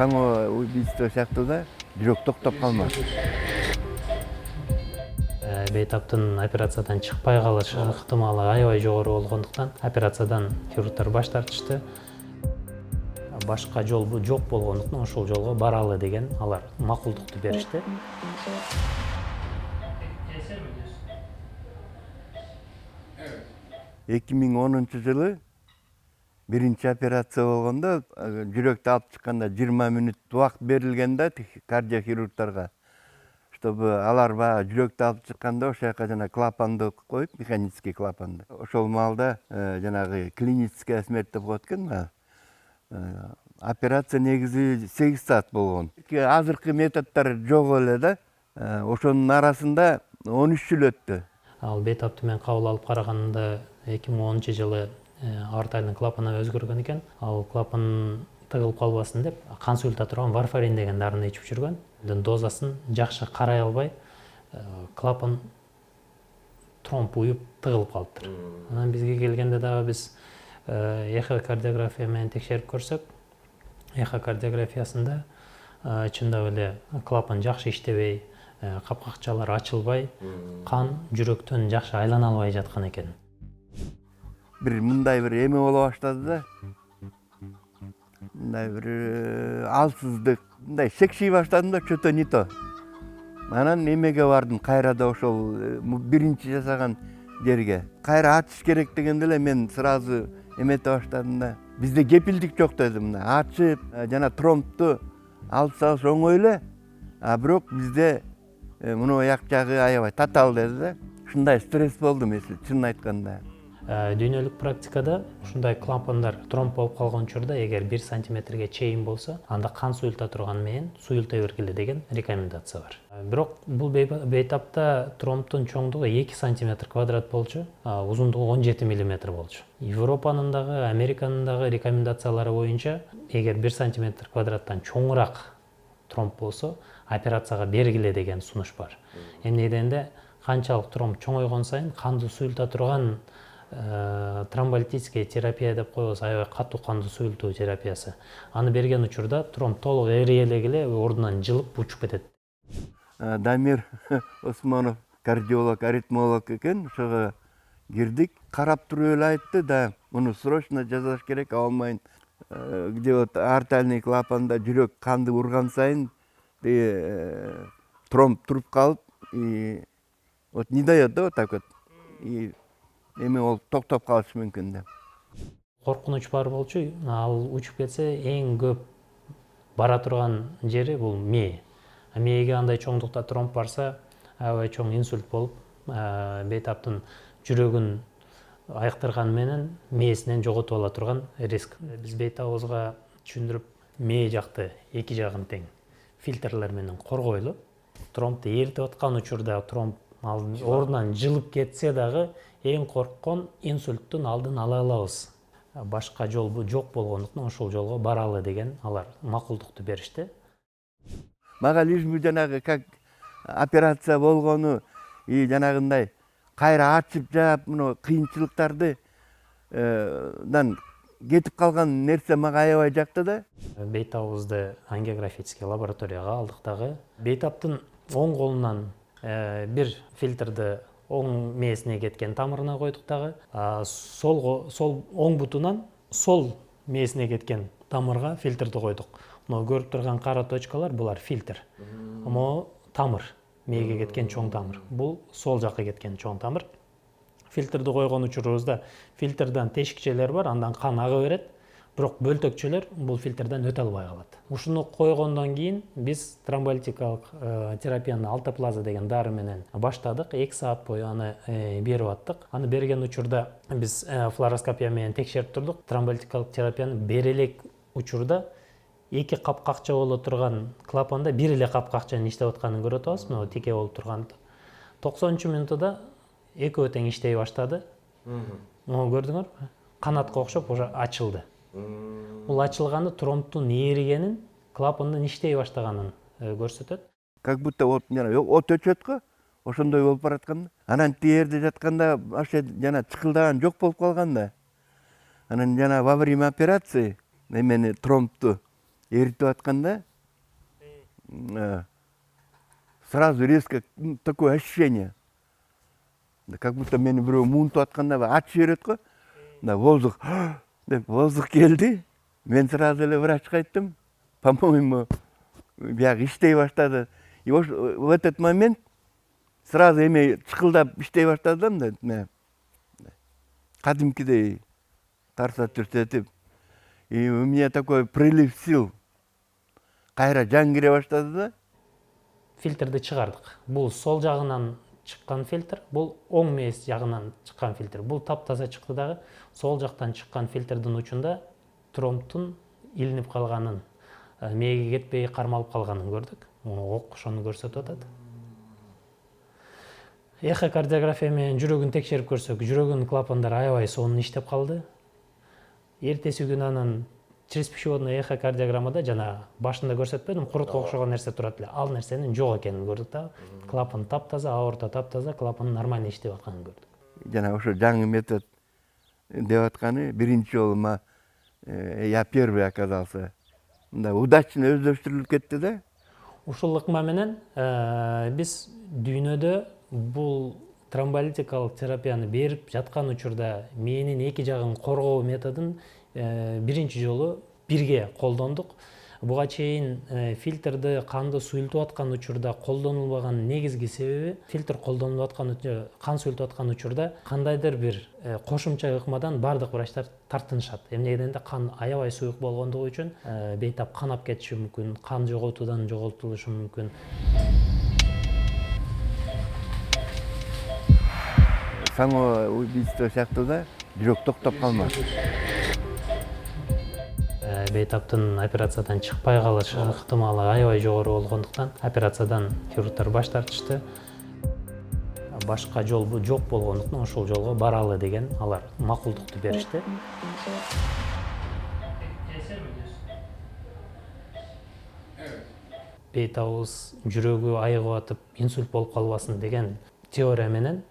самоубийство сыяктуу да жүрөк токтоп калмаш. Бейтаптын операциядан чыкпай калыш ыктымалы аябай жогору болгондуктан операциядан хирургдар баш тартышты. Башка жол жок болгондуктан ошол жолго баралы деген алар макулдукту беришти. 2010 биринчи операция болгондо жүрөктү алып чыкканда 20 мүнөт убакыт берилген да кардиохирургдарга, чтобы алар баягы жүрөктү алып чыкканда ошол жака жана клапанды коюп, механический клапанды. Ошол маалда жанагы клиническая смерть деп коет экен. Операция негизи 8 саат болгон. Азыркы методдор жок эле да. Ошонун арасында 13 жыл өттү. Ал Бейтапты мен кабыл алып караганымда 2010 жылы артальный клапаны өзгөргөн экен. Ал клапан тыгылып калбасын деп кан суюлта турган варфарин деген дарыны ичип жүргөн. Дозасын жакшы карай албай клапан тромб уюп тыгылып калыптыр. Анан бизге келгенде дагы биз эхокардиография менен текшерип көрсөк, эхокардиографиясында чындап эле клапан жакшы иштебей, капкакчалар ачылбай, кан жүрөктөн жакшы айлана албай жаткан экен. Мындай бир эме боло баштады да. Мындай бир алсыздык, мындай секший баштадым да, чөтө не то. Анан эмеге бардым, кайра да ошол биринчи жасаган жерге. Кайра ачыш керек дегенде эле мен сразу эмете баштадым да. Бизде кепилдик жок дедим. Ачып, жана тромбту алып салыш оңой эле. Бирок бизде муну аяк жагы аябай татаал деди да. Ушундай стресс болду мен, чынын айтканда. Дүйнөлүк практикада ушундай клапандар тромб болуп калган учурда эгер 1 сантиметрге чейин болсо, анда кан суюлта турган менен суюлтай бергиле деген рекомендация бар. Бирок бул бейтапта тромбтун чоңдугу 2 сантиметр квадрат болчу, узундугу 17 мм болчу. Европанын дагы, Американын дагы рекомендациялары боюнча, эгер 1 сантиметр квадраттан чоңураак тромб болсо, операцияга бергиле деген сунуш бар. Эмне дегенде, канчалык тромб чоңойгон сайын канды суюлта турган тромболитический терапия деп коебуз, аябай катуу канды суюлтуу терапиясы. Аны берген учурда тромб толук эрие эле ордунан жылып учуп кетет. Дамир Осмонов кардиолог, аритмолог экен, ошого кирдик. Карап туруп эле айтты да, муну срочно жасаш керек, албайын. Где вот артальный клапанда жүрөк канды урган сайын тромб туруп калып, вот не дает да вот так вот. Эми ол токтоп калышы мүмкүн деп. Коркунуч бар болчу, ал учуп кетсе эң көп бара турган жери бул мээ. Мээге андай чоңдукта тромб барса, аябай чоң инсульт болуп, бейтаптын жүрөгүн айыктырган менен мээсинен жоготуп ала турган риск. Биз бейтабыбызга түшүндүрүп, мээ жакты эки жагын тең фильтрлер менен коргойлу. Тромбду эритип аткан учурда тромб ордунан жылып кетсе дагы эң корккон инсульттун алдын ала алабыз. Башка жол жок болгондуктан ошол жолго баралы деген алар макулдукту беришти. Мага лишь бы жанагы как операция болгону жанагындай кайра ачып жаап, муну кыйынчылыктарды кетип калган нерсе мага аябай жакты да. Бейтабыбызды ангиографический лабораторияга алдык дагы. Бейтаптын оң колунан бир фильтрди оң мээсине кеткен тамырына койдук дагы. Сол оң бутунан сол мээсине кеткен тамырга фильтрди койдук. Мына көрүп турган кара точкалар булар фильтр. Могу тамыр, мээге кеткен чоң тамыр. Бул сол жакка кеткен чоң тамыр. Фильтрди койгон учурубузда фильтрден тешикчелер бар, андан кан ага берет. Бирок бөлтөкчөлөр бул фильтрден өтө албай калат. Ушуну койгондон кийин биз тромболитикалык терапияны алтоплаза деген дары менен баштадык. 2 саат бою аны берип аттык. Аны берген учурда биз флороскопия менен текшерип турдук. Тромболитикалык терапияны бере элек учурда эки капкакча боло турган клапанда бир эле капкакчанын иштеп атканын көрүп атабыз. Мына тике болуп турган 90-мүнөттө экөө тең иштей баштады. Мына көрдүңөрбү? Канатка окшоп уже ачылды. Бул ачылганы тромбтун эригенин, клапандын иштей баштаганын көрсөтөт. Как будто от өчөт го, ошондой болуп бараткан. Анан тиерде жатканда вообще жана чыкылдаган жок болуп калган да. Анан жана во время операции эмени тромбту эритип атканда сразу резко такое ощущение, как будто мени бирөө муунтуп атканда ачып жиберет го. Мына воздух деп воздух келди. Мен сразу эле врачка айттым. По-моему, биягы иштей баштады. И в этот момент сразу эме чыкылдап иштей баштады да, мындай кадимкидей тарса түртетип. И у меня такой прилив сил. Кайра жан кире баштады да. Фильтрди чыгардык. Бул сол жагынан чыккан фильтр, бул оң мээс жагынан чыккан фильтр. Бул таптаза чыкты дагы. Сол жактан чыккан фильтрдин учунда тромбтун илинип калганын, мээге кетпей кармалып калганын көрдүк. Ок ошону көрсөтүп атат. Эхокардиография менен жүрөгүн текшерип көрсөк, жүрөгүнүн клапандары аябай сонун иштеп калды. Эртеси күнү анан через пищеводный эхокардиограммада жана башында көрсөтпөдүм, курутка окшогон нерсе турат эле. Ал нерсенин жок экенин көрдүк да. Клапан таптаза, аорта таптаза, клапан нормально иштеп атканын көрдүк. Жана ошо жаңы метод деп атканы биринчи жолу я первый оказался. Мындай удачно өздөштүрүлүп кетти да. Ушул ыкма менен биз дүйнөдө бул тромболитикалык терапияны берип жаткан учурда мээнин эки жагын коргоо методун биринчи жолу бирге колдондук. Буга чейин фильтрди канды суюлтуп аткан учурда колдонулбаган негизги себеби фильтр колдонулуп аткан кан суюлтуп аткан учурда кандайдыр бир кошумча ыкмадан бардык врачтар тартынышат. Эмне дегенде кан аябай суюк болгондугу үчүн бейтап канап кетиши мүмкүн, кан жоготуудан жоготулушу мүмкүн. Самоубийство сыяктуу да, жүрөк токтоп калмаш. Бейтаптын операциядан чыкпай калыш ыктымалы аябай жогору болгондуктан операциядан хирургдар баш тартышты. Башка жол жок болгондуктан ошол жолго баралы деген алар макулдукту беришти. Бейтабыбыз жүрөгү айыгып атып инсульт болуп калбасын деген теория менен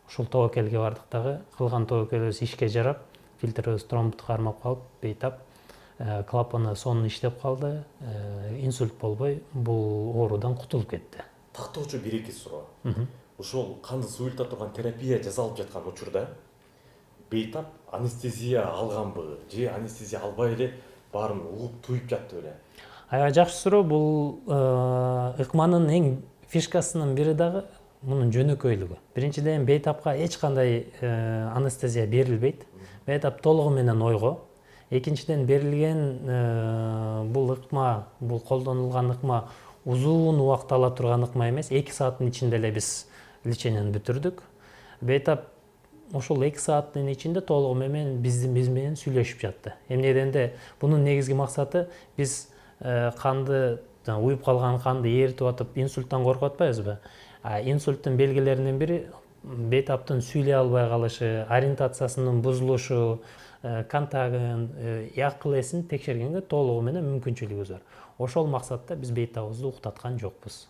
ушул тобокелге бардык дагы. Кылган тобокелибиз ишке жарап, фильтрибиз тромбду кармап калып, бейтап клапаны сонун иштеп калды. Инсульт болбой бул оорудан кутулуп кетти. Тактоочу бир-эки суроо. Ушул канды суюлта турган терапия жасалып жаткан учурда бейтап анестезия алганбы же анестезия албай эле баарын угуп туюп жатты беле? Аябай жакшы суроо. Бул ыкманын эң фишкасынын бири дагы мунун жөнөкөйлүгү. Биринчиден бейтапка эч кандай анестезия берилбейт. Бейтап толугу менен ойго. Экинчиден берилген бул ыкма, бул колдонулган ыкма узун убакыт ала турган ыкма эмес. 2 сааттын ичинде эле биз леченияны бүтүрдүк. Бейтап ошол 2 сааттын ичинде толугу менен биз менен сүйлөшүп жатты. Эмне дегенде бунун негизги максаты биз канды, уюп калган канды эритип атып инсульттан коркуп атпайбызбы? Инсульттун белгилеринин бири бейтаптын сүйлөй албай калышы, ориентациясынын бузулушу, контагын, акыл эсин текшергенге толугу менен мүмкүнчүлүгүбүз бар. Ошол максатта биз бейтабыбызды уктаткан жокпуз.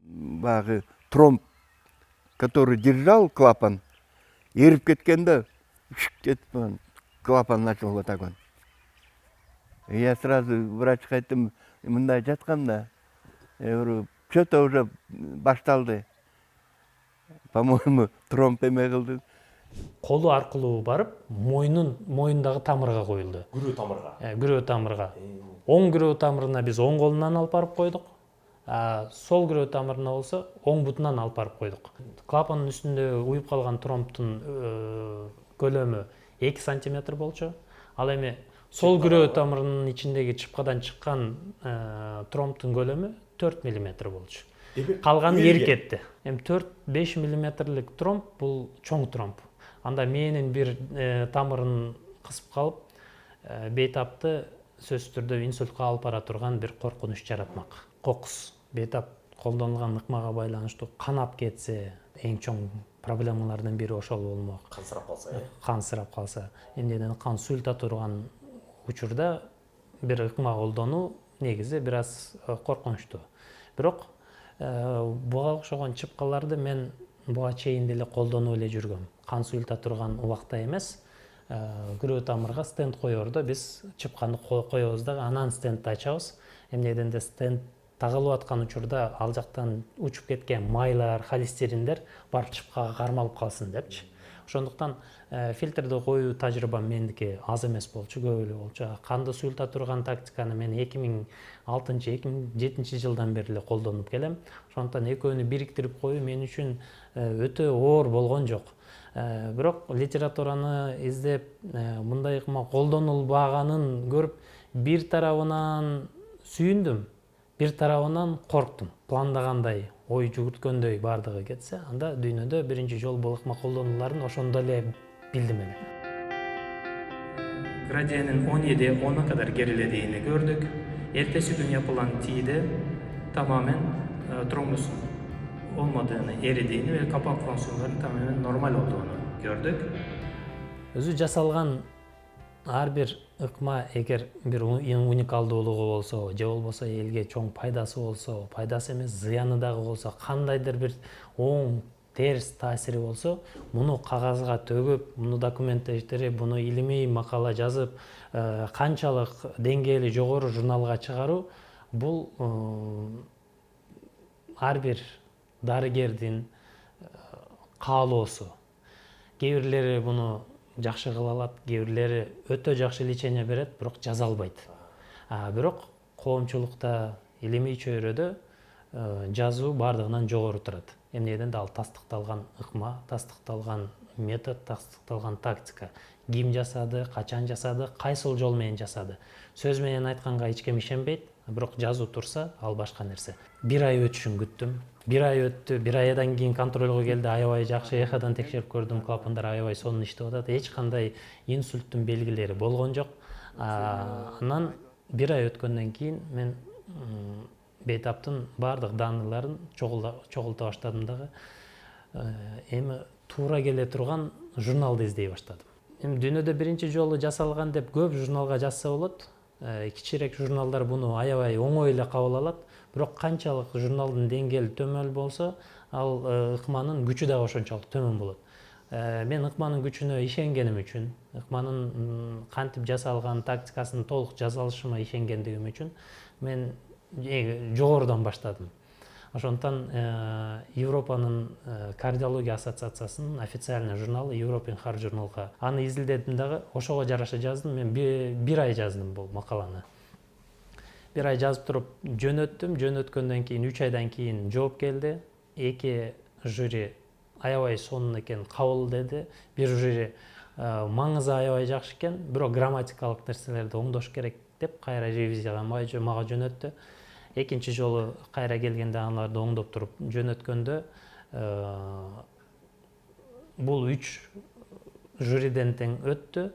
Багы тромб, который держал клапан, эрип кеткенде кетип клапан начал вот так вот. Я сразу врачка айттым, мындай жатканда, что-то уже башталды. По-моему, тромб эме кылды. Колу аркылуу барып, моюндагы тамырга коюлду. Күрөө тамырга. Күрөө тамырга. Оң күрөө тамырына биз оң колунан алып барып койдук. Сол күрөө тамырына болсо оң бутунан алып барып койдук. Клапандын үстүндө уюп калган тромбтун көлөмү 2 сантиметр болчу. Ал эми сол күрөө тамырынын ичиндеги чыпкадан чыккан тромбтун көлөмү 4 мм болчу. Калганы эрип кетти. Эми 4-5 мм тромб бул чоң тромб. Анда мээнин бир тамырын кысып калып, бейтапты сөзсүз түрдө инсультка алып бара турган бир коркунуч жаратмак. Кокус бейтап колдонулган ыкмага байланыштуу канап кетсе, эң чоң проблемалардын бири ошол болмок. Кансырап калса, эмнеден кан суюлта турган учурда бир ыкма колдонуу негизи бир аз коркунучтуу. Бирок буга окшогон чыпкаларды мен буга чейин деле колдонуп эле жүргөм. Кан суюлта турган убакта эмес, күрөө тамырга стенд коерду, биз чыпканды коебуз дагы анан стендти ачабыз. Эмнеден де стенд тагылып аткан учурда ал жактан учуп кеткен майлар, холестериндер барып чыпкага кармалып калсын депчи. Ошондуктан фильтрди коюу тажрыйбам мендики аз эмес болчу, көп эле болчу. Канды суюлта турган тактиканы мен 2006-2007 жылдан бери эле колдонуп келем. Ошондуктан экөөнү бириктирип коюу мен үчүн өтө оор болгон жок. Бирок литератураны издеп, мындай ыкма колдонулбаганын көрүп, бир тарабынан сүйүндүм, бир тарабынан корктум. Пландагандай, ой жүгүрткөндөй бардыгы кетсе, анда дүйнөдө биринчи жолу бул ыкма колдонуларын ошондо эле билдим эле. Градиенин 17-10 кадар гериледигини көрдүк. Эртеси күнү yapılan тийде tamamen тромбус olmadığını, eridiğini ve kapak fonksiyonlarının tamamen normal olduğunu gördük. Өзү жасалган ар бир ыкма эгер бир уникалдуулугу болсо, же болбосо элге чоң пайдасы болсо, пайдасы эмес зыяны дагы болсо, кандайдыр бир оң терс таасири болсо, муну кагазга төгүп, муну документтештирип, муну илимий макала жазып, канчалык деңгээли жогору журналга чыгаруу, бул ар бир дарыгердин каалоосу. Кээ бирлери буну жакшы кыла алат, кээ бирлери өтө жакшы лечение берет, бирок жаза албайт. Бирок коомчулукта, илимий чөйрөдө жазуу бардыгынан жогору турат. Эмнеден да ал тастыкталган ыкма, тастыкталган метод, тастыкталган тактика. Ким жасады, качан жасады, кайсыл жол менен жасады. Сөз менен айтканга эч ким ишенбейт, бирок жазуу турса, ал башка нерсе. Бир ай өтүшүн күттүм. Бир ай өттү, бир айдан кийин контролго келди, аябай жакшы эходан текшерип көрдүм, клапандар аябай сонун иштеп атат. Эч кандай инсульттун белгилери болгон жок. Анан бир ай өткөндөн кийин мен бейтаптын бардык данныйларын чогулта баштадым дагы. Эми туура келе турган журналды издей баштадым. Эми дүйнөдө биринчи жолу жасалган деп көп журналга жазса болот. Кичирээк журналдар буну аябай оңой эле кабыл алат. Бирок канчалык журналдын деңгээли төмөн болсо, ал ыкманын күчү дагы ошончолук төмөн болот. Мен ыкманын күчүнө ишенгеним үчүн, ыкманын кантип жасалган тактикасын толук жаза алышыма ишенгендигим үчүн мен жогорудан баштадым. Ошондуктан Европанын кардиология ассоциациясынын официальный журналы European Heart Journalга аны изилдедим дагы, ошого жараша жаздым. Мен бир ай жаздым бул макаланы. Бир ай жазып туруп жөнөттүм. Жөнөткөндөн кийин 3 айдан кийин жооп келди. 2 жюри аябай сонун экен, кабыл деди. Бир жюри маңызы аябай жакшы экен, бирок грамматикалык нерселерди оңдош керек деп кайра ревизияга мага жөнөттү. Экинчи жолу кайра келгенде аларды оңдоп туруп жөнөткөндө бул 3 жюриден тең өттү.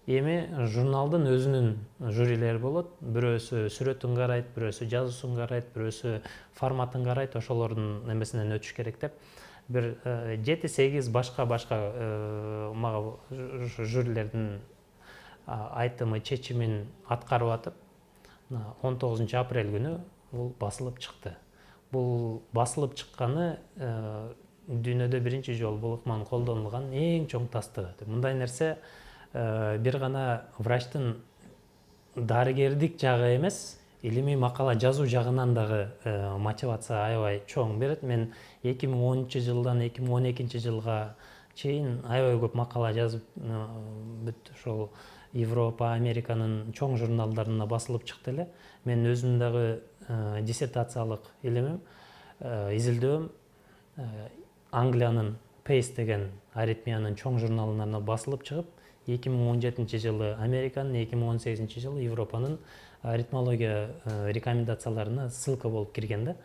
Эми журналдын өзүнүн жюрилери болот. Бирөөсү сүрөтүн карайт, бирөөсү жазуусун карайт, бирөөсү форматын карайт, ошолордун эмесинен өтүш керек деп. Бир 7-8 башка мага жюрилердин айтымы, чечимин аткарып атып, 19 апрель күнү бул басылып чыкты. Бул басылып чыкканы дүйнөдө биринчи жолу бул ыкманын колдонулган эң чоң тастыгы. Мындай нерсе бир гана врачтын дарыгердик жагы эмес, илимий макала жазуу жагынан дагы мотивация аябай чоң берет. Мен 2010 жылдан 2012 жылга чейин аябай көп макала жазып, бүт ошол Европа, Американын чоң журналдарына басылып чыкты эле. Мен өзүмдүн дагы диссертациялык илимим, изилдөөм Англиянын Pace деген аритмиянын чоң журналына басылып чыгып, 2017 жылы Американын, 2018 жылы Европанын аритмология рекомендацияларына ссылка болуп кирген да.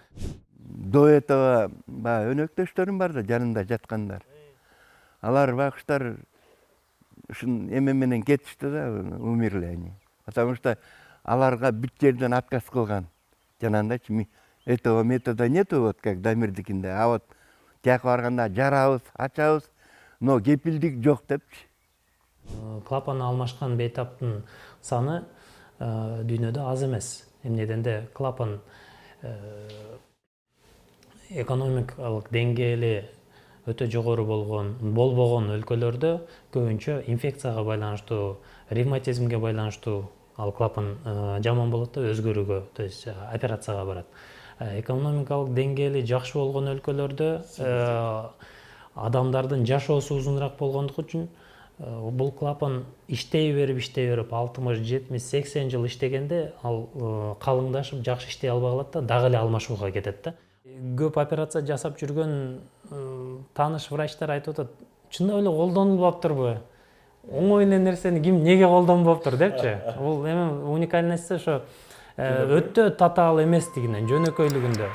До этого өнөктөштөрүм бар да, жанында жаткандар. Алар багыштар ушун эме менен кетишти да, умерли они. Потому что аларга бүт жерден отказ кылган. Жанагындайчы, этого метода нету, вот как Дамирдикинде. А вот тияка барганда жарабыз, ачабыз, но кепилдик жок депчи. Клапаны алмашкан бейтаптын саны дүйнөдө аз эмес. Эмнеден де клапан экономикалык деңгээли өтө жогору болбогон өлкөлөрдө көбүнчө инфекцияга байланыштуу, ревматизмге байланыштуу ал клапан жаман болот да өзгөрүүгө, то есть операцияга барат. Экономикалык деңгээли жакшы болгон өлкөлөрдө адамдардын жашоосу узунураак болгондугу үчүн бул клапан иштей берип 60, 70, 80 жыл иштегенде ал калыңдашып жакшы иштей албай калат да, дагы эле алмашууга кетет да. Көп операция жасап жүргөн тааныш врачтар айтып атат, чындап эле колдонулбаптырбы? Оңой эле нерсени ким неге колдонбоптур депчи. Бул эми уникальности ошо өтө татаал эместигинен, жөнөкөйлүгүндө.